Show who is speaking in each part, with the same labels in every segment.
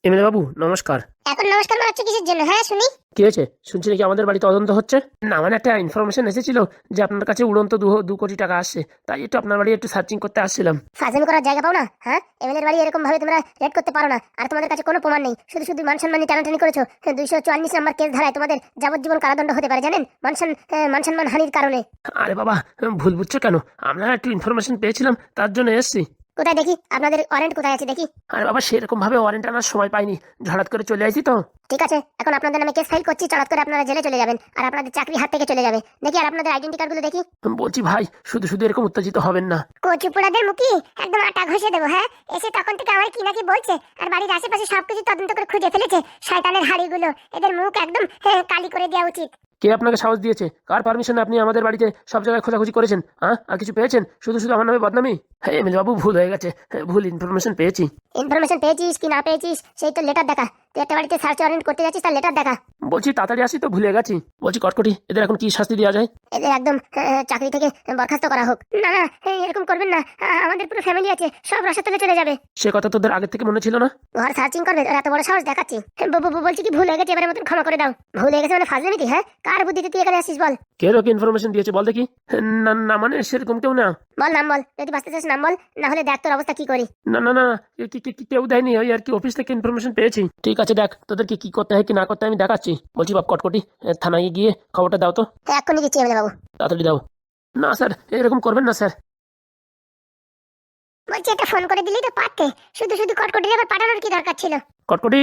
Speaker 1: MLA বাবু নমস্কার।
Speaker 2: এখন নমস্কার মারাচ্ছ কিসের জন্য? হ্যাঁ শুনি।
Speaker 1: কি হয়েছে? শুনছি নাকি আমাদের বাড়ি তদন্ত হচ্ছে। না মানে একটা ইনফরমেশন এসেছিল যে আপনার কাছে উড়ন্ত 2 কোটি টাকা আসছে, তাই একটু আপনার বাড়ি একটু সার্চিং করতে আসছিলাম।
Speaker 2: ফাজলামি করার জায়গা পাও না? হ্যাঁ, এমএলএর বাড়ি এরকম ভাবে তোমরা রেড করতে পারো না। আর তোমাদের কাছে কোনো প্রমাণ নেই, শুধু শুধু মান সম্মান নিয়ে টানাটানি করেছো। 244 নম্বর কেস ধারায় তোমাদের যাবজ্জীবন কারাদণ্ড হতে পারে, জানেন? মান সম্মান হানির কারণে।
Speaker 1: আরে বাবা, ভুল বুঝছো কেন? আমরা একটু ইনফরমেশন পেয়েছিলাম, তার জন্য এসেছি।
Speaker 2: কোথায় দেখি আপনাদের ওয়ারেন্ট কোথায় আছে দেখি।
Speaker 1: আরে বাবা, সেরকম ভাবে ওয়ারেন্ট আনার সময় পাইনি, ঝড়াত করে চলে আসি তো।
Speaker 2: ঠিক আছে, এখন আপনাদের নামে কেস ফাইল করছি, চড়াত করে আপনারা জেলে চলে যাবেন আর আপনাদের চাকরি হাত থেকে চলে যাবে। দেখি আর আপনাদের আইডেন্টি কার্ডগুলো দেখি।
Speaker 1: বলছি ভাই, শুধু শুধু এরকম উত্তেজিত হবেন না।
Speaker 2: কচুপুড়াদের মুখি একদম আটা ঘষে দেবো। হ্যাঁ, এসে তখন থেকে আমার কি নাকি বলছে, আর বাড়ির আশেপাশে সবকিছু তদন্ত করে খুঁজে ফেলেছে। শয়তানের হাড়িগুলো, এদের মুখ একদম কালি করে দেওয়া উচিত।
Speaker 1: কে আপনাকে সাহস দিয়েছে? কার পারমিশনে আপনি আমাদের বাড়িতে সব জায়গায় খোঁজাখুঁজি করেছেন? আর কিছু পেয়েছেন? শুধু শুধু আমার নামে বদনামি। হ্যাঁ এমএলএ বাবু, ভুল হয়ে গেছে। ভুল ইনফরমেশন পেয়েছি।
Speaker 2: ইনফরমেশন পেয়েছিস কি না পেয়েছিস সেই তো লেটার দেখা। তুই একটা বাড়িতে সার্চ ওয়ারেন্ট করতে যাচ্ছিস, তার লেটার দেখা।
Speaker 1: বলছি তাড়াতাড়ি আসি তো, ভুলে গেছি। বলছি কটকটি, এদের এখন কি শাস্তি দেওয়া যায়?
Speaker 2: এদের একদম চাকরি থেকে বরখাস্ত করা হোক। না না, এরকম করবেন না। আমাদের পুরো ফ্যামিলি আছে, সব রসাতলে চলে যাবে।
Speaker 1: সে কথা তোদের আগে থেকে মনে ছিল না?
Speaker 2: ঘর সার্চিং করবে আর এত বড় সাহস দেখাচ্ছি। বলছি কি ভুল হয়ে গেছে, এবারের মতন ক্ষমা করে দাও। ভুল হয়ে গেছে মানে ফাজলামি কি? হ্যাঁ, কার বুদ্ধিতে তুই এখানে আসিস বল?
Speaker 1: কে তোকে ইনফরমেশন দিয়েছে বল দেখি। না না মানে সেরকম কেউ না।
Speaker 2: বল নাম বল, যদি বাঁচতে চাস নাম বল, না হলে দেখ তোর অবস্থা কি করি।
Speaker 1: না না না, কেউ দেয়নি, ওই আর কি অফিস থেকে ইনফরমেশন পেয়েছি। ঠিক আছে দেখ, তোদেরকে কি করতে হয় কি না করতে হয় আমি দেখাচ্ছি। বলছি বাপ কটকটি, থানায় গিয়ে খবরটা দাও তো।
Speaker 2: এক্ষুনি দিচ্ছি এমএলএ বাবু।
Speaker 1: তাড়াতাড়ি দাও। না স্যার, এরকম করবেন না স্যার।
Speaker 2: বলছি একটা ফোন করে দিলেই তো পারতে, শুধু শুধু কটকটি আবার পাঠানোর কি দরকার ছিল?
Speaker 1: কটকটি,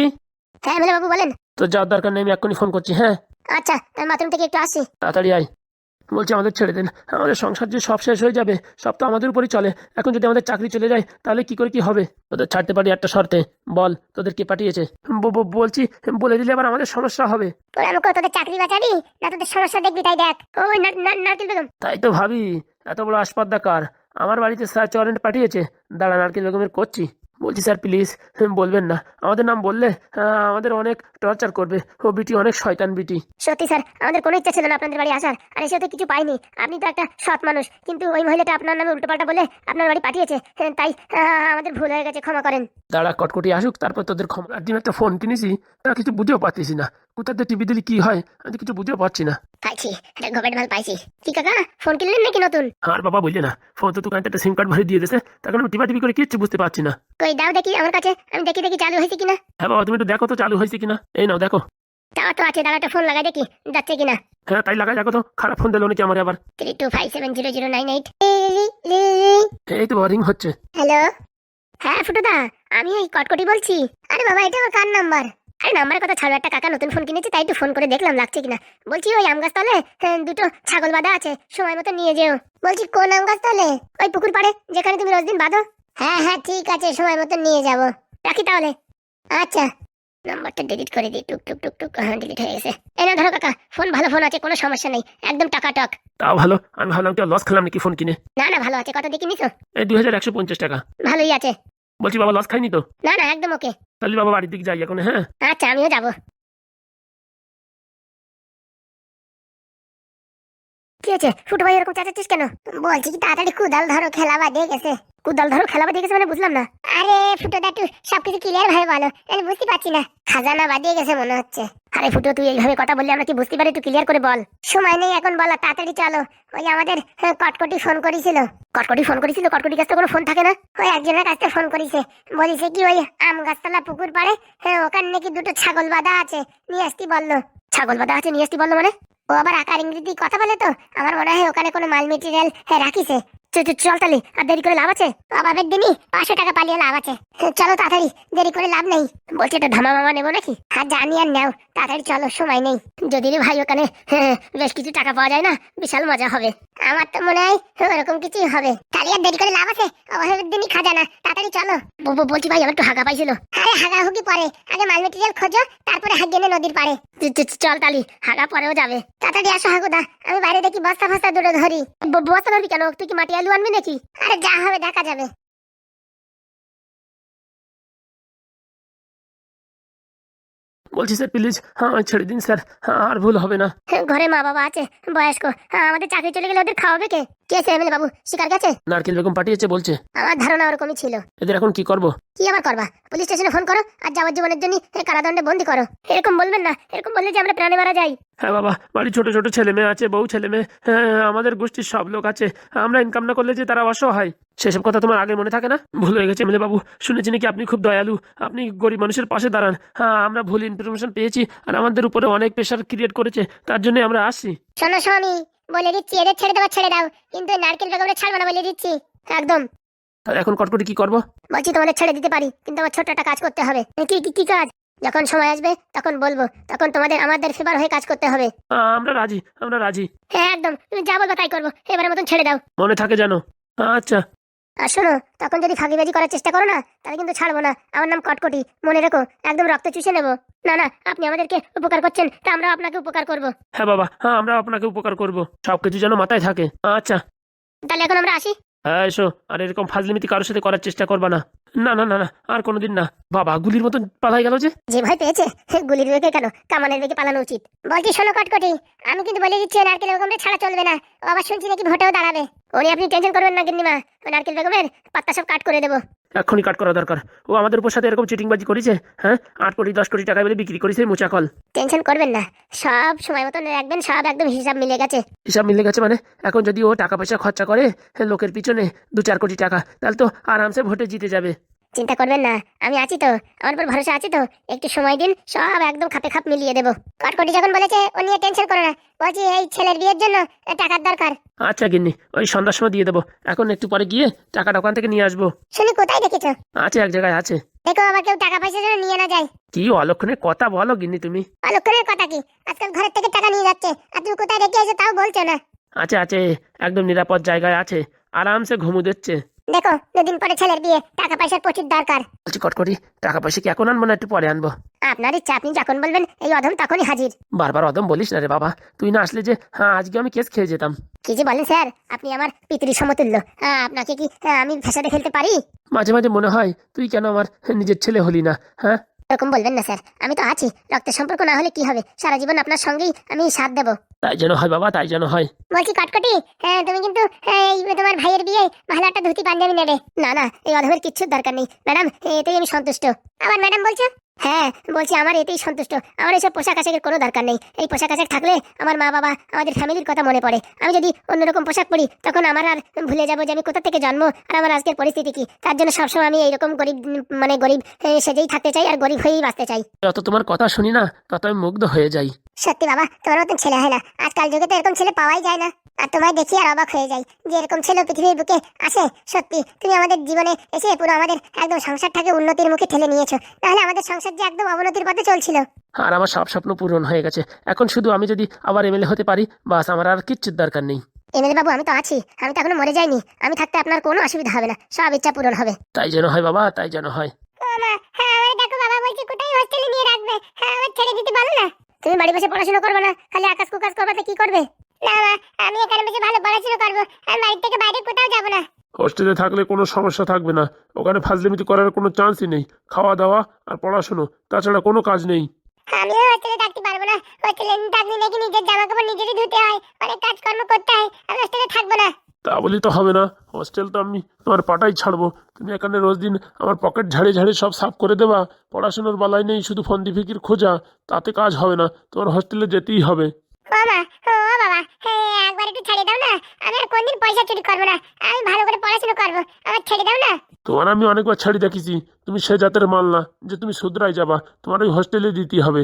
Speaker 2: হ্যাঁ এমএলএ বাবু বলেন।
Speaker 1: তো যাওয়ার দরকার নেই, আমি এক্ষুনি ফোন করছি। হ্যাঁ
Speaker 2: আচ্ছা, আমি বাথরুম থেকে একটু আসছি।
Speaker 1: তাড়াতাড়ি আয়। বলছি আমাদের ছেড়ে দেন, আমাদের সংসার যে সব শেষ হয়ে যাবে, সব তো আমাদের উপরই চলে। এখন যদি আমাদের চাকরি চলে যায় তাহলে কি করে কি হবে? তোদের ছাড়তে পারি একটা শর্তে। বল তোদের কে পাঠিয়েছে? বলছি, বলে দিলে আবার আমাদের সমস্যা হবে।
Speaker 2: তোরা আমাকে তোদের চাকরি বাঁচাবি না তোদের সমস্যা দেখবি? তাই দেখ, ওই নারকেল বেগম।
Speaker 1: তাই তো ভাবি, এত বড় আসপর্দা কার? আমার বাড়িতে সার্চ ওয়ারেন্ট পাঠিয়েছে, দাঁড়া নারকেল বেগমের করছি। বলছি স্যার প্লিজ বলবেন না, আমাদের নাম বললে আমাদের অনেক টর্চার করবে। ও বিটি অনেক শয়তান বিটি।
Speaker 2: সত্যি স্যার, আমাদের কোনো ইচ্ছা ছিল না আপনাদের বাড়ি আসার, আর এসে তো কিছু পাইনি। আপনি তো একটা সৎ মানুষ, কিন্তু ওই মহিলাটা আপনার নামে উল্টোপাল্টা বলে আপনার বাড়ি পাঠিয়েছে। তাই আমাদের ভুল হয়ে গেছে, ক্ষমা করেন।
Speaker 1: দাঁড়া কটকটি আসুক, তারপর তোদের ক্ষমা। আর দিন একটা ফোন কিনেছি, তা কিছু বুঝেও পাচ্ছিস না। কোথাতে টিভি দিলি কি হয়, আমি তো কিছু বুঝেও পাচ্ছি না।
Speaker 2: পাইছি, একটা গভর্নমেন্ট মাল পাইছি। কি কাকা, ফোন কিনলেন নাকি নতুন?
Speaker 1: আর বাবা বললে না, ফোন তো দোকানটা একটা সিম কার্ড ভরে দিয়ে দিয়েছে, তখন আমি টিপা টিপি করে কিচ্ছু বুঝতে পারছি না।
Speaker 2: কই দাও দেখি আমার কাছে, আমি দেখি দেখি চালু হয়েছে কিনা।
Speaker 1: হ্যাঁ বাবা, তুমি একটু দেখো তো চালু হয়েছে কিনা। এই নাও দেখো।
Speaker 2: টাওয়ার তো আছে, দাঁড়া একটা ফোন লাগাই দেখি যাচ্ছে কিনা।
Speaker 1: হ্যাঁ তাই লাগাই দেখো তো, খারাপ ফোন দিল নাকি আমার আবার।
Speaker 2: 32570098।
Speaker 1: এই তো রিং হচ্ছে।
Speaker 2: হ্যালো, হ্যাঁ ফুটুদা, আমি এই কটকটি বলছি। আরে বাবা, এটা আমার কার নাম্বার? আরে নাম্বারের কথা ছাড়ো, একটা কাকা নতুন ফোন কিনেছে, তাই একটু ফোন করে দেখলাম লাগছে কিনা। বলছি ওই আম গাছতলে দুটো ছাগল বাঁধা আছে, সময় মতো নিয়ে যেও। বলছি কোন আম গাছতলে? ওই পুকুর পাড়ে যেখানে তুমি রোজ দিন বাঁধো। হ্যাঁ হ্যাঁ ঠিক আছে, সময় মতো নিয়ে যাব। রাখি তাহলে। আচ্ছা, নাম্বারটা ডিলিট করে দিই। টুক টুক টুক টুক, হ্যাঁ ডিলিট হয়ে গেছে। এই না ধরো কাকা, ফোন ভালো ফোন আছে, কোনো সমস্যা নেই, একদম টাকাটক।
Speaker 1: তাও ভালো, আমি ভাবলাম কেউ লস খেলাম নাকি ফোন কিনে।
Speaker 2: না না ভালো আছে, কত দিয়ে কিনিছো?
Speaker 1: এই 2150 টাকা।
Speaker 2: ভালোই আছে।
Speaker 1: বলছি বাবা লস খাইনি তো?
Speaker 2: না না একদম ওকে।
Speaker 1: তাহলে বাবা বাড়ির দিকে যাই এখন। হ্যাঁ
Speaker 2: আচ্ছা, আমিও যাবো। কি আছে ফুটো ভাই, এরকম চেঁচাচ্ছিস কেন? বলছি কি তাড়াতাড়ি কুদাল ধরো, খেলা বাদিয়ে গেছে। কুদাল ধরো খেলা বাদিয়ে গেছে মানে বুঝলাম না। আরে ফুটো দা, একটু সবকিছু ক্লিয়ার ভাবে বলো, আমি বুঝতে পারছি না। খাজানা বাদিয়ে গেছে মনে হচ্ছে। আরে ফুটো, তুই এইভাবে কথা বললে আমরা কি বুঝতে পারি? একটু ক্লিয়ার করে বল। সময় নেই এখন বলা, তাড়াতাড়ি চলো। ওই আমাদের কটকটি ফোন করেছিল। কটকটি ফোন করেছিল? কটকটির কাছে তো কোনো ফোন থাকে না। ওই একজনের কাছে ফোন করেছে, বলিছে কি ওই আম গাছতলা পুকুর পাড়ে ওখানে নাকি দুটো ছাগল বাঁধা আছে, নিয়ে আসতে বললো। ছাগল বাঁধা আছে নিয়ে আসতে বললো মানে? ও আবার আকার ইংরেজি কথা বলে তো, আমার মনে হয় ওখানে কোনো মাল মেটেরিয়াল রাখিছে। চল তাহলে, আর দেরি করে লাভ আছে? বাবার দিনই 500 টাকা পালিয়ে লাভ আছে। চলো তাড়াতাড়ি, দেরি করে লাভ নেই। বলছি এটা ধামা মামা নেবো নাকি? আর জানি আর নাও, তাড়াতাড়ি চলো, সময় নেই। যদি রে ভাই ওখানে বেশ কিছু টাকা পাওয়া যায় না, বিশাল মজা হবে। আমার তো মনে হয় ওরকম কিছুই হবে। তাহলে আর দেরি করে লাভ আছে, অভাবের দিনই খাজানা, তাড়াতাড়ি চলো। বলছি ভাই, আমার একটু হাগা পাইছিল। আরে হাগা হুকি পরে, আগে মাল মেটেরিয়াল খোঁজো, তারপরে হাগিয়ে নদীর পাড়ে। চল তালি, হাগা পরেও যাবে। তাড়াতাড়ি আসো হাগুদা, আমি বাইরে দেখি বস্তা ফস্তা দুটো ধরি। বস্তা ধরবি কেন? তুই কি মাটি আলু আনবি নাকি? আরে যা হবে দেখা যাবে।
Speaker 1: বলছি স্যার প্লিজ আমায় ছেড়ে দিন স্যার, আর ভুল হবে না।
Speaker 2: ঘরে মা বাবা আছে বয়স্ক, আমাদের চাকরি চলে গেলে ওদের খাওয়াবে কে? কে আছে এমএলএ বাবু, শিকার গেছে?
Speaker 1: নারকেল বেগম পাঠিয়েছে বলছে।
Speaker 2: আমার ধারণা ওরকমই ছিল।
Speaker 1: এদের এখন কি করব?
Speaker 2: কি আবার করবা, পুলিশ স্টেশনে ফোন করো আর যাবজ্জীবনের জন্য কারাদণ্ডে বন্দি করো। এরকম বলবেন না, এরকম বললে যে আমরা প্রাণে মারা যাই।
Speaker 1: হ্যাঁ বাবা, বাড়ি ছোট ছোট ছেলে মেয়ে আছে, বউ ছেলে মেয়ে, আমাদের গোষ্ঠীর সব লোক আছে। আমরা ইনকাম না করলে যে তারা অসহায়, সেসব কথা তোমার আগে মনে থাকে না? ভুল হয়ে গেছে এমএলএ বাবু। শুনেছি নাকি আপনি খুব দয়ালু, আপনি গরিব মানুষের পাশে দাঁড়ান। আমরা ভুল ইনফরমেশন পেয়েছি আর আমাদের উপরে অনেক প্রেশার ক্রিয়েট করেছে, তার জন্য আমরা আসছি।
Speaker 2: শোনো স্বামী, বলে দিচ্ছি এদের ছেড়ে দেওয়া ছেড়ে দাও, কিন্তু নারকেল বেগমটা ছাড়বো না বলে দিচ্ছি একদম।
Speaker 1: আর এখন কটকটি কি করব?
Speaker 2: বলছি তোমাদের ছেড়ে দিতে পারি, কিন্তু আমার ছোট্ট একটা কাজ করতে হবে। কি কি কি কাজ? যখন সময় আসবে তখন বলবো, তখন তোমাদের আমাদের ফেভার হয়ে কাজ করতে হবে।
Speaker 1: আমরা রাজি, আমরা রাজি।
Speaker 2: হ্যাঁ একদম, তুমি যা বলবে তাই করবো, এবারের মতন ছেড়ে দাও।
Speaker 1: মনে থাকে জানো? আচ্ছা।
Speaker 2: আর শোনো, তখন যদি ফাঁকিবাজি করার চেষ্টা করো না, তাহলে কিন্তু ছাড়বো না। আমার নাম কটকটি, মনে রেখো, একদম রক্ত চুষে নেবো। না না, আপনি আমাদেরকে উপকার করছেন, তা আমরা আপনাকে উপকার করব।
Speaker 1: হ্যাঁ বাবা, আমরা আপনাকে উপকার করব, সবকিছু যেন মাথায় থাকে। আচ্ছা
Speaker 2: তাহলে এখন আমরা আসি।
Speaker 1: হ্যাঁ এসো, আর এরকম ফাজলিমিতি কারোর সাথে করার চেষ্টা করবা না। না না না না, আর কোনোদিন না। বাবা গুলির মতন পালাই গেল যে।
Speaker 2: যে ভয় পেয়েছে, গুলির বেগে কেন, কামানের বেগে পালানো উচিত। বলছি শোনো কটকটি, আমি কিন্তু বলে দিচ্ছি নারকেল বেগমকে ছাড়া চলবে না। ও আবার শুনছি নাকি ভোটেও দাঁড়াবে। ওনি আপনি টেনশন করবেন না গিন্নিমা, নারকেল বেগমের পাত্তা সব কাট করে দেবো।
Speaker 1: এক্ষুনি কাট করা দরকার। ও আমাদের উপর সাথে এরকম চিটিংবাজি করেছে, হ্যাঁ 8 কোটি 10 কোটি টাকা বলে বিক্রি করেছে মুচাকল।
Speaker 2: টেনশন করবেন না, সব সময় মতন রাখবেন, সব একদম হিসাব মিলে গেছে।
Speaker 1: হিসাব মিলে গেছে মানে? এখন যদি ও টাকা পয়সা খরচা করে লোকের পিছনে 2-4 কোটি টাকা, তাহলে তো আরামসে ভোটে জিতে যাবে।
Speaker 2: চিন্তা করবেন না, আমি আছি তো, আমার উপর ভরসা আছে তো। একটু সময় দিন, সব একদম খাপে খাপ মিলিয়ে দেবো। কটকটি যখন বলেছে ও নিয়ে টেনশন করো না। বলছি এই ছেলের বিয়ের জন্য টাকার দরকার।
Speaker 1: আচ্ছা গিন্নি, ওই সন্ধ্যার সময় দিয়ে দেবো। এখন একটু পরে গিয়ে টাকাটা ওখান থেকে নিয়ে আসবো।
Speaker 2: শুনি কোথায় দেখেছো?
Speaker 1: আছে, এক জায়গায় আছে।
Speaker 2: দেখো আবার কেউ টাকা পয়সা যেন নিয়ে না যায়।
Speaker 1: কি অলক্ষণে কথা বলো গিন্নি তুমি।
Speaker 2: অলক্ষণের কথা কি, আজকাল ঘরের থেকে টাকা নিয়ে যাচ্ছে, আর তুমি কোথায় রেখে এসে তাও বলছো না।
Speaker 1: আছে আছে, একদম নিরাপদ জায়গায় আছে, আরামসে ঘুমু দিচ্ছে।
Speaker 2: দেখো, 2 দিন পরে ছেলের বিয়ে, টাকা পয়সার প্রচুর দরকার।
Speaker 1: বলছি কটকটি, টাকা পয়সা কি এখন আনবো না একটু পরে আনবো?
Speaker 2: আপনার ইচ্ছা, আপনি যখন বলবেন, এই অধম তখনই হাজির।
Speaker 1: বারবার অদম বলিস না রে বাবা, তুই না আসলে যে আজকে আমি কেস খেয়ে যেতাম।
Speaker 2: কি যে বলেন স্যার, আপনি আমার পিতৃ সমতুল্য। আপনাকে কি আমি ফেসাতে ফেলতে পারি?
Speaker 1: মাঝে মাঝে মনে হয় তুই কেন আমার নিজের ছেলে হলি না। হ্যাঁ
Speaker 2: এরকম বলবেন না স্যার, আমি তো আছি। রক্তের সম্পর্ক না হলে কি হবে, সারা জীবন আপনার সঙ্গেই আমি সাথ দেবো।
Speaker 1: তাই যেন হয় বাবা, তাই যেন হয়।
Speaker 2: বলছি কটকটি, তুমি কিন্তু এই তোমার ভাইয়ের বিয়ে ভালো একটা ধুতি পাঞ্জাবি নেবে। না না, এই অধমের কিচ্ছুর দরকার নেই ম্যাডাম, এতেই আমি সন্তুষ্ট। আবার ম্যাডাম বলছো? হ্যাঁ বলছি, আমার এতেই সন্তুষ্ট। আমার এইসব পোশাক আশাকের কোনো দরকার নেই। এই পোশাক আশাক থাকলে আমার মা বাবা, আমাদের ফ্যামিলির কথা মনে পড়ে। আমি যদি অন্যরকম পোশাক পরি, তখন আমার আর ভুলে যাবো যে আমি কোথা থেকে জন্ম আর আমার আজকের পরিস্থিতি কি। তার জন্য সবসময় আমি এইরকম গরিব, মানে গরিব সেজেই থাকতে চাই, আর গরিব হয়েই বাঁচতে চাই।
Speaker 1: যত তোমার কথা শুনি না, তত আমি মুগ্ধ হয়ে যাই।
Speaker 2: সত্যি বাবা, তোমার মতন ছেলে হয় না, আজকাল যুগে তো এরকম ছেলে পাওয়াই যায় না। আর তোমায় দেখি আর অবাক হয়ে যাই যে এরকম ছেলে পৃথিবীর বুকে আসে। সত্যি তুমি আমাদের জীবনে এসে পুরো আমাদের একদম সংসারটাকে উন্নতির মুখে ঠেলে নিয়েছো। তাহলে আমাদের সংসার যে একদম অবনতির পথে চলছিল।
Speaker 1: আর আমার সব স্বপ্ন পূরণ হয়ে গেছে। এখন শুধু আমি যদি আবার এমএলএ হতে পারি, বাস আমার আর কিচ্ছুর দরকার নেই।
Speaker 2: এমএলএ বাবু, আমি তো আছি, আমি তো এখনো মরে যাইনি। আমি থাকতে আপনার কোনো অসুবিধা হবে না, সব ইচ্ছা পূরণ হবে।
Speaker 1: তাই যেন হয় বাবা, তাই যেন হয়।
Speaker 2: দেখো বাবা বলছি, কোথায় হোস্টেলে নিয়ে রাখবে? আমার ছেড়ে দিতে পারো না? তুমি বাড়ি বসে পড়াশোনা করবে না, খালি আকাশ কুকাশ করবে, তো কি করবে? না মা, আমি এখানে বসে ভালো পড়াশোনা করবো, আমি বাড়ি থেকে বাইরে কোথাও যাবো না।
Speaker 3: হোস্টেলে থাকলে কোনো সমস্যা থাকবে না, ওখানে ফাজলিমিতি করার কোনো চান্সই নেই। খাওয়া দাওয়া আর পড়াশুনো, তাছাড়া কোনো কাজ নেই।
Speaker 2: আমিও হোস্টেলে থাকতে পারবো না। হোস্টেলে থাকলে নাকি নিজের জামা কাপড় নিজেরই ধুতে হয়, অনেক কাজকর্ম করতে হয়। আমি হোস্টেলে থাকবো না।
Speaker 3: তা বলি তো হবে না, হোস্টেল তো আমি তোমার পাটাই ছাড়বো। তুমি এখানে রোজ দিন আমার পকেট ঝাড়িয়ে ঝাড়িয়ে সব সাফ করে দেবা। পড়াশোনার বেলায় নেই, শুধু ফন্দি ফিকির খোঁজা, তাতে কাজ হবে না। তোমার হোস্টেলে যেতেই হবে।
Speaker 2: ও মা, ও বাবা, একবার একটু ছেড়ে দাও না। আমি আর কোনদিন পয়সা চুরি করবো না, আমি ভালো করে পড়াশোনা করবো। আমার ছেড়ে দাও না।
Speaker 3: তোমার আমি অনেকবার ছাড়ি দেখেছি, তুমি সে জাতের মাল না যে তুমি শুধরাই যাবা। তোমার ওই হোস্টেলে দিতেই হবে।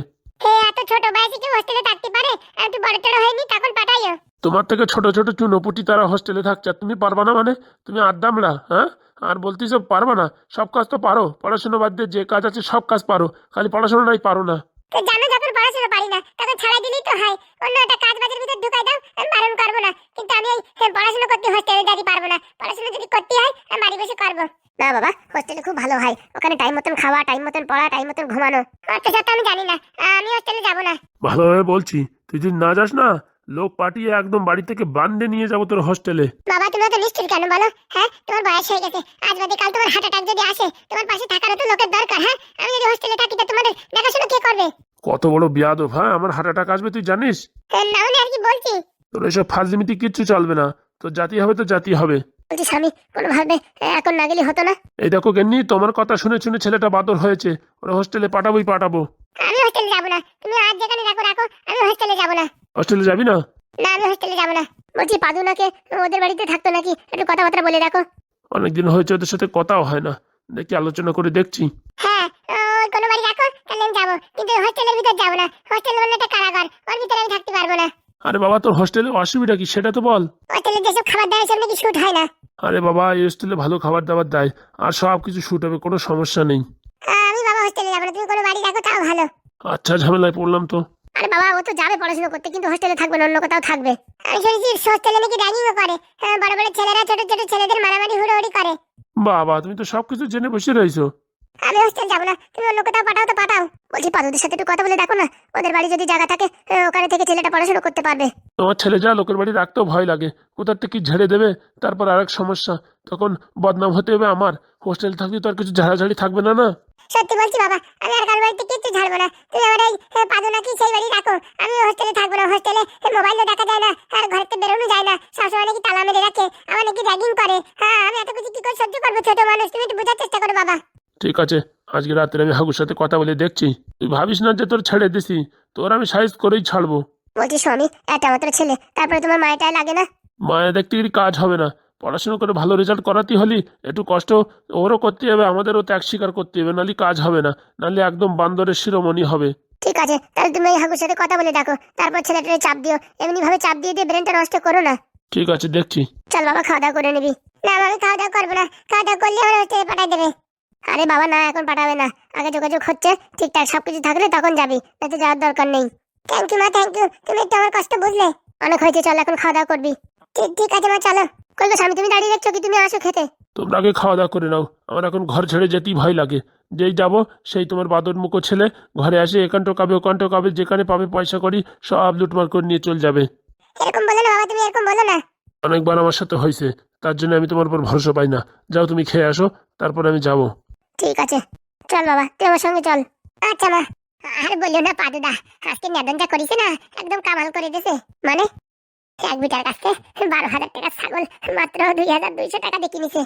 Speaker 2: এত ছোট বয়সে কেউ হোস্টেলে থাকতে পারে? একটু বড় টড় হয়নি তখন পাঠাইও।
Speaker 3: তোমার থেকে ছোট ছোট চুনোপুটি তারা হোস্টেলে থাকছে, আর তুমি পারবা না মানে? তুমি আড্ডামড়া, হ্যাঁ? আর বলতেছ পারবা না? সব কাজ তো পারো, পড়াশোনা বাদ দিয়ে যে কাজ আছে সব কাজ পারো, খালি পড়াশোনাটাই পারো না।
Speaker 2: তো জানো, যখন পড়াশোনা পারি না তখন ছাড়াই দিলেই তো হয়। অন্য একটা কাজ বাজের ভিতর ঢুকাই দাও, আমি বারণ করবো না। কিন্তু আমি এই পড়াশোনা করতে হোস্টেলে যেতে পারবো না। পড়াশোনা যদি করতে হয়, আমি বাড়ি বসে করবো। না বাবা, হোস্টেলে খুব ভালো হয়। ওখানে টাইম মতন খাওয়া, টাইম মতন পড়া, টাইম মতন ঘুমানো। আচ্ছা সেটা আমি জানি না, আমি হোস্টেলে যাবো না।
Speaker 3: ভালোভাবে বলছি, তুই যদি না যাস না, লোক পাঠিয়ে একদম বাড়ি থেকে বান্ধে নিয়ে যাবো তোর হোস্টেলে।
Speaker 2: বাবা তুমি তো নিশ্চিত কেন বলো? হ্যাঁ, তোমার বয়স হয়ে গেছে, আজ বাদে কাল তোমার হার্ট অ্যাটাক যদি আসে, তোমার পাশে থাকারও তো লোকের দরকার। হ্যাঁ, আমি যদি হোস্টেলে থাকি তো তোমাদের দেখাশোনা কে করবে?
Speaker 3: কত বড় বিয়াদব, হ্যাঁ? আমার হার্ট অ্যাটাক আসবে তুই জানিস?
Speaker 2: না মানে আর কি বলছি,
Speaker 3: তোর এসব ফাজলিমিতি কিচ্ছু চলবে না। তোর জাতি হবে তো জাতি হবে।
Speaker 2: বলছি স্বামী কোনোভাবে এখন না গেলে হতো না?
Speaker 3: এই দেখো গেন্নি, তোমার কথা শুনে শুনে ছেলেটা বাদর হয়েছে। ওরা হোস্টেলে পাঠাবোই পাঠাবো।
Speaker 2: আমি হোস্টেলে যাবো না, তুমি আজ যেখানে রাখো রাখো, আমি হোস্টেলে যাবো না।
Speaker 3: হোস্টেলে যাবি না?
Speaker 2: না আমি হোস্টেলে যাবো না। বলছি পাদু নাকে ওদের বাড়িতে থাকতো নাকি, একটু কথাবার্তা বলে রাখো।
Speaker 3: অনেকদিন হয়েছে ওদের সাথে কথাও হয় না, দেখি আলোচনা করে দেখছি।
Speaker 2: হ্যাঁ কোনো বাড়ি রাখো তাহলে আমি যাবো, কিন্তু হোস্টেলের ভিতর যাবো না। হোস্টেল বললে একটা কারাগার, ওর ভিতরে আমি থাকতে পারবো না।
Speaker 3: আরে বাবা, তোর হোস্টেলে অসুবিধা কি সেটা তো বল।
Speaker 2: হোস্টেলে যেসব খাবার দেয় সব নাকি শুট হয় না।
Speaker 3: আরে বাবা, এই হোস্টেলে ভালো খাবার দাবার দেয়, আর সব কিছু শুট হবে, কোনো সমস্যা নেই।
Speaker 2: আমি বাবা হোস্টেলে যাবো না, তুমি কোনো বাড়ি রাখো তাও ভালো।
Speaker 3: আচ্ছা, ঝামেলায় পড়লাম তো।
Speaker 2: আরে বাবা ও তো যাবে পড়াশোনা করতে, কিন্তু হোস্টেলে থাকবে না, অন্য কোথাও থাকবে। আমি শুনেছি হোস্টেলে নাকি র্যাগিংও করে, বড় বড় ছেলেরা ছোট ছোট ছেলেদের মারামারি হুড়োহুড়ি করে।
Speaker 3: বাবা, তুমি তো সবকিছু জেনে বসে রয়েছো।
Speaker 2: আমি হোস্টেল যাবো না, তুমি অন্য কোথাও পাঠাও তো পাঠাও। বলছি পাদুদের সাথে একটু কথা বলে দেখো না, ওদের বাড়ি যদি জায়গা থাকে ওখানে থেকে ছেলেটা পড়াশোনা করতে পারবে।
Speaker 3: তোমার ছেলে যা, লোকের বাড়ি রাখতেও ভয় লাগে, কোথার থেকে কি ঝেড়ে দেবে। তারপর আরেক সমস্যা, তখন বদনাম হতে হবে আমার। হোস্টেল থাকলে তো আর কিছু ঝাড়াঝাড়ি থাকবে না। না
Speaker 2: সত্যি বলছি বাবা, আমি আর কারোর বাড়িতে কিচ্ছু ছাড়বো না। তুমি আমার এই পাদু নাকি সেই বাড়ি রাখো, আমি হোস্টেলে থাকবো না। হোস্টেলে মোবাইলও দেখা যায় না, আর ঘর থেকে বেরোনো যায় না, সবসময় নাকি তালা মেরে রাখে, আমার নাকি র্যাগিং করে। হ্যাঁ আমি এত কিছু কি করে সহ্য করবো, ছোট মানুষ, তুমি একটু বোঝার চেষ্টা করো বাবা।
Speaker 3: ঠিক আছে, আজকে রাত্রে আমি হাগুর সাথে কথা বলে দেখছি। তুই ভাবিস না যে তোর ছেড়ে দিছি, তোর আমি সাইজ করেই ছাড়বো।
Speaker 2: বলছি স্বামী একটা মাত্র ছেলে, তারপরে তোমার মায়েটাই লাগে না?
Speaker 3: মায়া দেখতে গেলে কাজ হবে না। পড়াশোনা করে ভালো রেজাল্ট করাতে হলে একটু কষ্ট ওরও করতে হবে, আমাদেরও ত্যাগ স্বীকার করতে হবে, নাহলে কাজ হবে না, নাহলে একদম বান্দরের শিরোমণি হবে।
Speaker 2: ঠিক আছে, তাহলে তুমি এই হাগুর সাথে কথা বলে দেখো, তারপর ছেলেটারে চাপ দিও, এমনি ভাবে চাপ দিয়ে দিয়ে ব্রেনটা নষ্ট করো না।
Speaker 3: ঠিক আছে, দেখছি।
Speaker 2: চল বাবা খাওয়া দাওয়া করে নিবি। না আমি খাওয়া দাওয়া করবো না, খাওয়া দাওয়া করলে ওরা হচ্ছে পাঠাই দেবে। আরে বাবা না, এখন পাঠাবে না, আগে যোগাযোগ হচ্ছে, ঠিকঠাক সবকিছু থাকলে তখন যাবি, তাতে যাওয়ার দরকার নেই। থ্যাংক ইউ মা, থ্যাংক ইউ, তুমি একটু আমার কষ্ট বুঝলে। অনেক হয়েছে, চল এখন খাওয়া দাওয়া করবি। ঠিক ঠিক আছে মা, চলো। কই গো স্বামী, তুমি দাঁড়িয়ে দেখছো কি? তুমি আসো খেতে।
Speaker 3: তোমরা আগে খাওয়া দাওয়া করে নাও, আমার এখন ঘর ছেড়ে যেতেই ভয় লাগে। যেই যাব সেই তোমার বাদর মুখো ছেলে ঘরে আসে এখান টোকাবে ওখান টোকাবে, যেখানে পাবে পয়সা করি সব লুটমার করে নিয়ে চলে যাবে।
Speaker 2: এরকম বলো না বাবা, তুমি এরকম বলো না।
Speaker 3: অনেকবার আমার সাথে হয়েছে, তার জন্য আমি তোমার উপর ভরসা পাই না। যাও তুমি খেয়ে আসো, তারপর আমি যাব।
Speaker 2: ঠিক আছে চল বাবা, তুই আমার সঙ্গে চল। আচ্ছা মা। আর বলিও না পাদুদা, আজকে নেদন যা করেছে না, একদম কামাল করে দিয়েছে। মানে এক বিটার কাছে 12,000 টাকা ছাগল মাত্র 2,200 টাকা দিয়ে কিনেছে।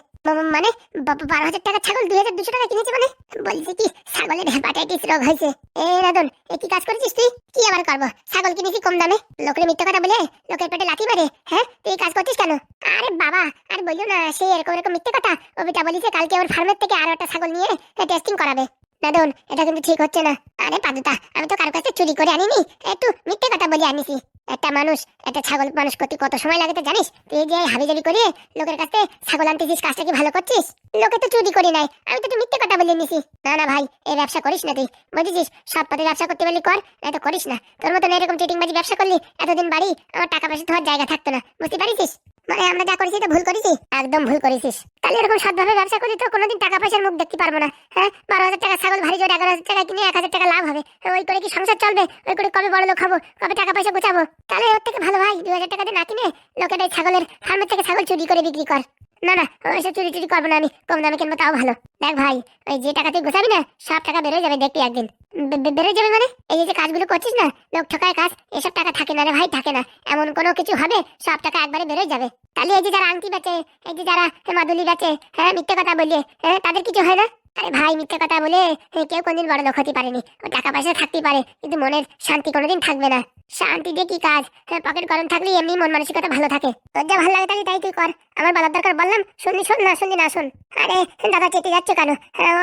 Speaker 2: মানে 12,000 টাকা ছাগল 2,200 টাকা কিনেছে, মানে বলছে কি ছাগলের হেপাটাইটিস রোগ হয়েছে। এ রাদন, এ কি কাজ করেছিস তুই? কি আবার করবো, ছাগল কিনেছি কম দামে, লোকের মিথ্যা কথা বলে লোকের পেটে লাথি মারে। হ্যাঁ তুই এই কাজ করছিস কেন? আরে বাবা আর বলিও না, সে এরকম এরকম মিথ্যে কথা। ও বেটা বলিছে কালকে ওর ফার্মের থেকে আরো একটা ছাগল নিয়ে টেস্টিং করাবে। দাদন এটা কিন্তু ঠিক হচ্ছে না। আরে পাদুতা, আমি তো কারো কাছে চুরি করে আনিনি, একটু মিথ্যে কথা বলে আনিছি। একটা মানুষ, একটা ছাগল মানুষ করতে কত সময় লাগে তো জানিস? তুই যে হাবিজাবি করে লোকের কাছে ছাগল আনতেছিস, কাজটা কি ভালো করছিস? লোকে তো চুরি করি নাই, আমি তো মিথ্যে কথা বলে নিছি। না না ভাই, এই ব্যবসা করিস না তুই, বুঝেছিস? সৎ পথে ব্যবসা করতে পারলি কর, এত করিস না। তোর মতন এরকম চিটিংবাজি ব্যবসা করলি এতদিন বাড়ি আমার টাকা পয়সা ধোয়ার জায়গা থাকতো না, বুঝতে পারিস? মানে আমরা যা করেছি তো ভুল করেছি, একদম ভুল করেছিস। তাহলে এরকম সৎভাবে ব্যবসা করি তো কোনোদিন টাকা পয়সার মুখ দেখতে পারবো না। হ্যাঁ 12,000 টাকা ছাগল ভারী জোর 11,000 টাকা কিনে 1,000 টাকা লাভ হবে, ওই করে কি সংসার চলবে? ওই করে কবে বড় লোক হবো, কবে টাকা পয়সা গোছাবো? তাহলে ওর থেকে ভালো ভাই 2,000 টাকা দিয়ে না কিনে লোকের এই ছাগলের ফার্মের থেকে ছাগল চুরি করে বিক্রি কর। না না ওইসব চুরি চুরি করবো না, আমি কম দামে কিনবো তাও ভালো। দেখ ভাই, ওই যে টাকা তুই গোছাবি না সব টাকা বেরোয় যাবে, দেখবি একদিন। বেরোয় যাবে মানে এই যে কাজগুলো করছিস না, লোক ঠকায় কাজ, এসব টাকা থাকে না রে ভাই, থাকে না। এমন কোনো কিছু হবে সব টাকা একবারে বেরোয় যাবে। তাহলে এই যে যারা আংটি বেচে, এই যে যারা মাদুলি বেচে, হ্যাঁ মিথ্যে কথা বললে, হ্যাঁ তাদের কিছু হয় না? আরে ভাই মিথ্যে কথা বলে কেউ কোনদিন বড় লোক হতে পারেনি। ও টাকা পয়সা থাকতে পারে, কিন্তু মনের শান্তি কোনোদিন থাকবে না। শান্তি দিয়ে কি কাজ? পকেট গরম থাকলে এমনি মন মানসিকতা ভালো থাকে। তোর যা ভালো লাগে তাহলে তাই তুই কর, আমার বলার দরকার বললাম, শুনলি শোন, না শুনলি না শোন। আরে দাদা চেতে যাচ্ছ কেন?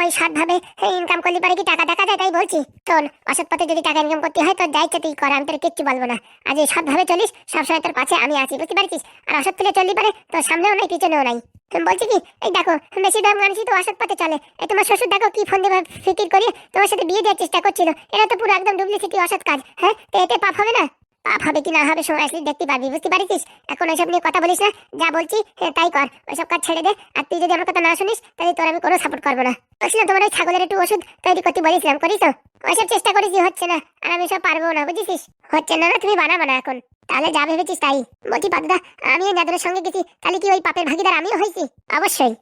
Speaker 2: ওই সৎভাবে ইনকাম করলে পারে কি টাকা দেখা যায়, তাই বলছি। শোন, অসৎ পথে যদি টাকা ইনকাম করতে হয় তোর যা ইচ্ছা তুই কর, আমি তোর কিচ্ছু বলবো না। আজ এই সৎভাবে চলিস, সবসময় তোর পাশে আমি আছি, বুঝতে পারছিস? আর অসৎ তুলে চললি পারে তোর সামনেও নাই পিছনেও নাই। তুমি বলছি কি, এই দেখো বেশিরভাগ মানুষই তো অসৎ পথে চলে। এই তোমার শ্বশুর দেখো কি ফোন দিয়ে ফিকির করিয়ে তোমার সাথে বিয়ে দেওয়ার চেষ্টা করছিল, এটা তো পুরো একদম ডুপ্লিসিটি অসৎ কাজ। হ্যাঁ তো এতে পাপ হবে না? পাপ হবে কি না হবে সময় আসলে দেখতে পারবি, বুঝতে পারিস? এখন ওইসব নিয়ে কথা বলিস না, যা বলছি তাই কর, ওইসব কাজ ছেড়ে দে। আর তুই যদি আমার কথা না শুনিস তাহলে তোর আমি কোনো সাপোর্ট করবো না। বলছিলাম তোমার ওই ছাগলের একটু ওষুধ তৈরি করতে বলেছিলাম, করিস? ওইসব চেষ্টা করেছি, হচ্ছে না, আর আমি সব পারবো না, বুঝেছিস? হচ্ছে না, না তুমি বানাবো না এখন, তাহলে যা ভেবেছিস তাই। বলছি পাদুদা, আমি ওই নেদনের সঙ্গে গেছি, তাহলে কি ওই পাপের ভাগিদার আমিও হয়েছি? অবশ্যই।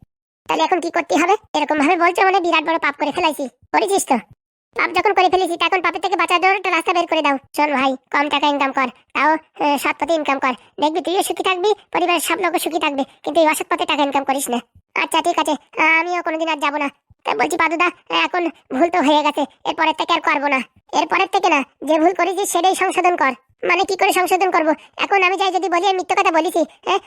Speaker 2: তাহলে এখন কি করতে হবে? এরকম ভাবে বলছো মানে বিরাট বড় পাপ করে ফেলাইছি, করেছিস তো? পাপ যখন করে ফেলেছি তখন পাপের থেকে বাঁচার জন্য একটা রাস্তা বের করে দাও। শোন ভাই, কম টাকা ইনকাম কর, তাও সৎ পথে ইনকাম কর, দেখবি তুইও সুখী থাকবি, পরিবারের সব লোক সুখী থাকবে, কিন্তু এই অসৎ পথে টাকা ইনকাম করিস না। আচ্ছা ঠিক আছে, আমিও কোনোদিন আর যাবো না। তাই বলছি পাদুদা, এখন ভুল তো হয়ে গেছে, এরপরের থেকে আর করবো না। এরপরের থেকে না, যে ভুল করেছিস সেটাই সংশোধন কর। মানে কি করে সংশোধন করবো? এখন আমি যাই যদি বলি আমি মিথ্যে কথা বলেছি,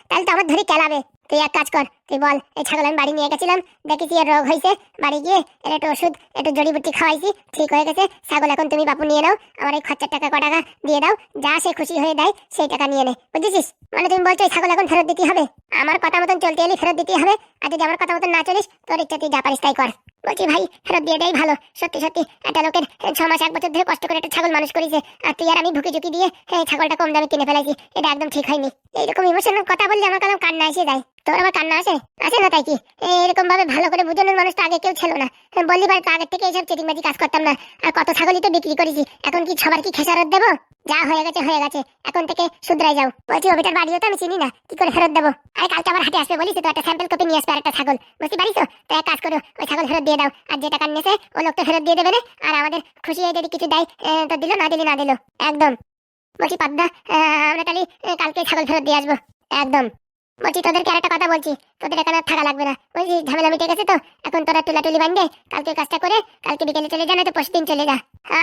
Speaker 2: তাহলে তো আমার ধরে কেলাবে। তুই এক কাজ কর, তুই বল এই ছাগল আমি বাড়ি নিয়ে গেছিলাম, দেখেছি এর রোগ হয়েছে, বাড়ি গিয়ে এর একটু ওষুধ একটু জড়িবুটি খাওয়াইছি, ঠিক হয়ে গেছে, ছাগল এখন তুমি বাপু নিয়ে নাও, আমার এই খরচার টাকা টাকা দিয়ে দাও, যা সে খুশি হয়ে দেয় সেই টাকা নিয়ে নে, বুঝেছিস? মানে তুমি বলছো এই ছাগল এখন ফেরত দিতে হবে? আমার কথা মতন চলতে এলে ফেরত দিতে হবে, আর যদি আমার কথা মতন না চলিস তোর ইচ্ছা তুই যা পারিস তাই কর। বলছি ভাই, ফেরত দিয়ে দেয় ভালো। সত্যি সত্যি একটা লোকের 6 মাস 1 বছর ধরে কষ্ট করে একটা ছাগল মানুষ করেছে, আর তুই আর আমি ভুকি ঝুঁকি দিয়ে ছাগলটা কম দামে কিনে ফেলাইছি, এটা একদম ঠিক হয়নি। এইরকম ইমোশনাল কথা বললে আমার কালাম কান্না এসে যায়। তোর আবার কান্না আসে? আসে না তাই কি? এরকম ভাবে ভালো করে বুঝানোর মানুষ তো আগে কেউ ছিল না। বললি পারে তো আগের থেকে এইসব চিটিংবাজি কাজ করতাম না। আর কত ছাগলই তো বিক্রি করেছি, এখন কি সবার কি খেসারত দেবো? যা হয়ে গেছে হয়ে গেছে, এখন থেকে শুধরাই যাও। বলছি ওটার বাড়িও তো আমি চিনি না, কি করে ফেরত দেবো? আর কালকে আবার হাটে আসবে বলিস তো, একটা স্যাম্পল কপি নিয়ে আসবে আর একটা ছাগল, বুঝতে পারিস তো? তো এক কাজ করো, ওই ছাগল ফেরত দিয়ে দাও, আর যে টাকা নিয়েছে ও লোকটা ফেরত দিয়ে দেবে না, আর আমাদের খুশি হয়ে যদি কিছু দেয় তো দিল, না দিলি না দিল, একদম। বলছি পাদ্দা, আমরা তাহলে কালকে ছাগল ফেরত দিয়ে আসবো, একদম। বলছি তোদেরকে আর একটা কথা বলছি, তোদের এখানে থাকা লাগবে না, বলছি ঝামেলা মিটে গেছে তো, এখন তোরা তুলাতুলি বান্ধে কালকে কাজটা করে কালকে বিকেলে চলে যা, না তো পরশু দিন চলে যা।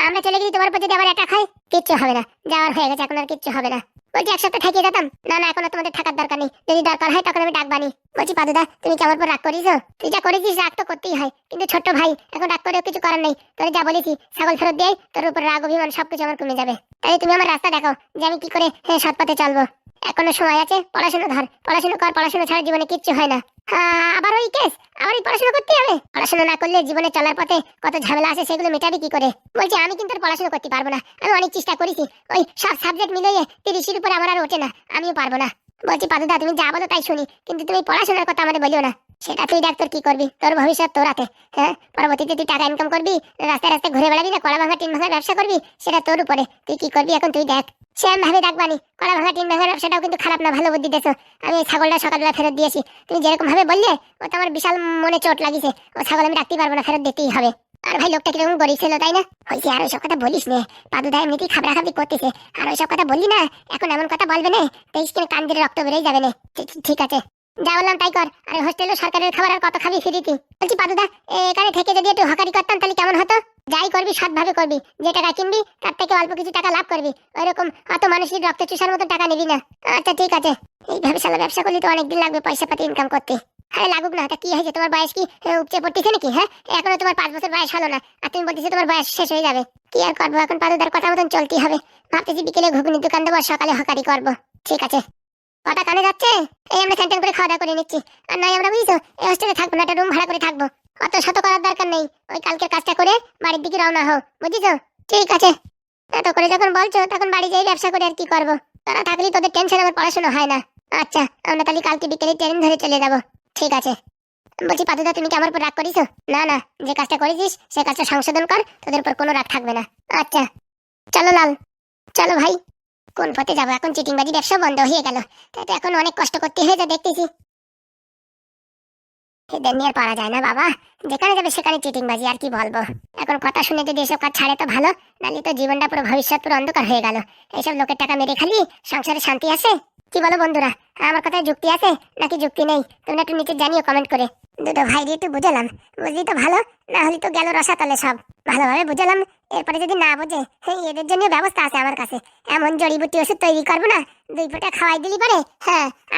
Speaker 2: আমরা চলে গেছি, তোমার উপর যদি আবার একা খাই কিচ্ছু হবে না, যাওয়ার হয়ে গেছে, এখন আর কিচ্ছু হবে না। বলছি এক সপ্তাহ থাকিয়ে যেতাম, না না এখন তোমাদের থাকার দরকার নেই, যদি দরকার হয় তখন আমি ডাকবানি। বলছি পাদুদা, তুমি কি আমার উপর রাগ করিস? তুই যা করেছিস রাগ তো করতেই হয়, কিন্তু ছোট্ট ভাই এখন রাগ করেও কিছু করার নেই। তোর যা বলেছি ছাগল ফেরত দিয়ে তোর উপর রাগ অভিমান সবকিছু আমার কমে যাবে। তাই তুমি আমার রাস্তা দেখো যে আমি কি করে সৎ পথে চলবো। এখনো সময় আছে, পড়াশোনা ধর, পড়াশোনা কর, পড়াশোনা ছাড়া জীবনে কিচ্ছু হয় না। আবার ওই কেস, আবার এই পড়াশোনা করতে হবে? পড়াশোনা না করলে জীবনে চলার পথে কত ঝামেলা আছে সেগুলো মেটাবি কি করে? বলছি আমি কিন্তু আর পড়াশোনা করতে পারবো না, আমি অনেক চেষ্টা করেছি, ওই সব সাবজেক্ট মিলিয়ে 30-এর উপরে আমার আর ওঠে না, আমিও পারবো না। বলছি পাদুদা তুমি যা বলো তাই শুনি, কিন্তু তুমি পড়াশোনার কথা আমাদের বলিও না। সেটা তুই দেখ তোর কি করবি, তোর ভবিষ্যৎ তোর হাতে। পরবর্তীতে তুই টাকা ইনকাম করবি, রাস্তায় রাস্তায় ঘুরে বেড়াবি না কলা ভাঙা টিন ভাঙার ব্যবসা করবি, সেটা তোর উপরে, তুই কি করবি এখন তুই দেখ। সেম ভাবে ডাকবানি, কলা ভাঙা টিন ভাঙার ব্যবসাটাও কিন্তু খারাপ না, ভালো বুদ্ধি দেছো। আমি এই ছাগলটা সকালবেলা ফেরত দিয়েছি, তুমি যেরকম ভাবে বললে ও তো আমার বিশাল মনে চোট লাগিছে, ও ছাগল আমি রাখতে পারবো না, ফেরত দিতেই হবে। আর ভাই লোকটা কিরকম গরিব ছিল তাই না? হয়েছে, আর ওইসব কথা বলিস নে, পাদুদা এমনিতেই খাবরাখাবরি করতেছে, আর ওইসব কথা বললি না, এখন এমন কথা বলবে না, তেইশ কিনে কান দিয়ে রক্ত বেরিয়ে যাবে না। ঠিক আছে, যা বললাম তাই কর। আর হোস্টেলে সরকারের খাবার আর কত খাবি ফ্রিতে? বলছি পাদুদা, এখানে থেকে যদি একটু হকারি করতাম তাহলে কেমন হতো? যাই করবি সৎভাবে করবি, যে টাকা কিনবি তার থেকে অল্প কিছু টাকা লাভ করবি, ওইরকম অত মানুষের রক্ত চুষার মতো টাকা নিবি না। আচ্ছা ঠিক আছে, এইভাবে শালা ব্যবসা করলে তো অনেকদিন লাগবে পয়সা পাতি ইনকাম করতে। আরে লাগুক না, তা কি হয়েছে? তোমার বয়স কি উপচে পড়তেছে নাকি? এখনো তোমার 5 বছর বয়স হলো না, আর তুমি বলতেছো তোমার বয়স শেষ হয়ে যাবে। কি আর করবো, এখন পাদুদার কথা মতন চলতেই হবে। ভাবতেছি বিকেলে ঘুগনির দোকান দেবো, সকালে হকারি করবো। ঠিক আছে, কটা কানে যাচ্ছে? এই আমরা স্যান্টান করে খাওয়া দাওয়া করে নিচ্ছি, আর নয় আমরা বুঝছো এই হোস্টেলে থাকবো না, একটা রুম ভাড়া করে থাকবো। অত শত করার দরকার নেই, ওই কালকের কাজটা করে বাড়ির দিকে রওনা হও, বুঝেছো? ঠিক আছে, এত করে যখন বলছো তখন বাড়ি যাই ব্যবসা করে আর কি করবো। তারা থাকলে তোদের টেনশন, আমার পড়াশোনা হয় না। আচ্ছা, আমরা তাহলে কালকে বিকেলে ট্রেন ধরে চলে যাবো। ঠিক আছে। বলছি পাদুদা, তুমি কি আমার উপর রাগ করিছো? না না, যে কাজটা করেছিস সে কাজটা সংশোধন কর, তোদের উপর কোনো রাগ থাকবে না। আচ্ছা চলো লাল, চলো ভাই। কোন পথে যাবো এখন? চিটিংবাজি ব্যবসা বন্ধ হয়ে গেল, তাই তো এখন অনেক কষ্ট করতে হয়ে যা দেখতেছি। এদের নিয়ে আর পারা যায় না বাবা, যেখানে যাবে সেখানে চিটিংবাজি, আর কি বলবো। এখন কথা শুনে যদি এসব কাজ ছাড়ে তো ভালো, নাহলে তো জীবনটা পুরো ভবিষ্যৎ পুরো অন্ধকার হয়ে গেল। এইসব লোকের টাকা মেরে খালি সংসারে শান্তি আছে? কি বলো বন্ধুরা, আমার কথায় যুক্তি আছে নাকি যুক্তি নেই? তোমরা একটু নিচে জানিও কমেন্ট করে। দুটো ভাই দিয়ে একটু বুঝালাম, বুঝলি তো ভালো, না হলে তো গেল রসাতলে সব। ভালোভাবে বুঝালাম, এরপরে যদি না বোঝে এদের জন্য ব্যবস্থা আছে আমার কাছে, এমন জড়িবুটি ওষুধ তৈরি করবো না, 2 ফোঁটা খাওয়াই দিলি পারে,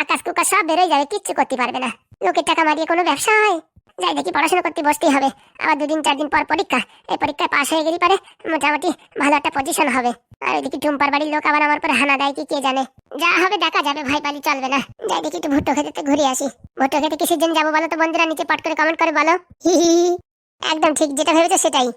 Speaker 2: আকাশ কুকাশ সব বেরোয় যাবে, কিচ্ছু করতে পারবে না। লোকের টাকা মারিয়ে কোনো ব্যবসা হয়? যাই দেখি, পড়াশোনা করতে বসতেই হবে, আবার 2-4 দিন পর পরীক্ষা, এই পরীক্ষায় পাশ হয়ে গেলে পারে মোটামুটি ভালো একটা পজিশন হবে। আর ওইদিকে টুম্পার বাড়ির লোক আবার আমার উপর হানা দেয় কি কে জানে, যা হবে দেখা যাবে, ভাই পালি চলবে না। যাই দেখি একটু ভুট্টো খেতে ঘুরে আসি। ভুট্টো খেতে কিসের জন্য যাবো বলো তো বন্ধুরা? নিচে পট করে কমেন্ট করে বলো। হি হি, একদম ঠিক, যেটা ভেবেছো সেটাই।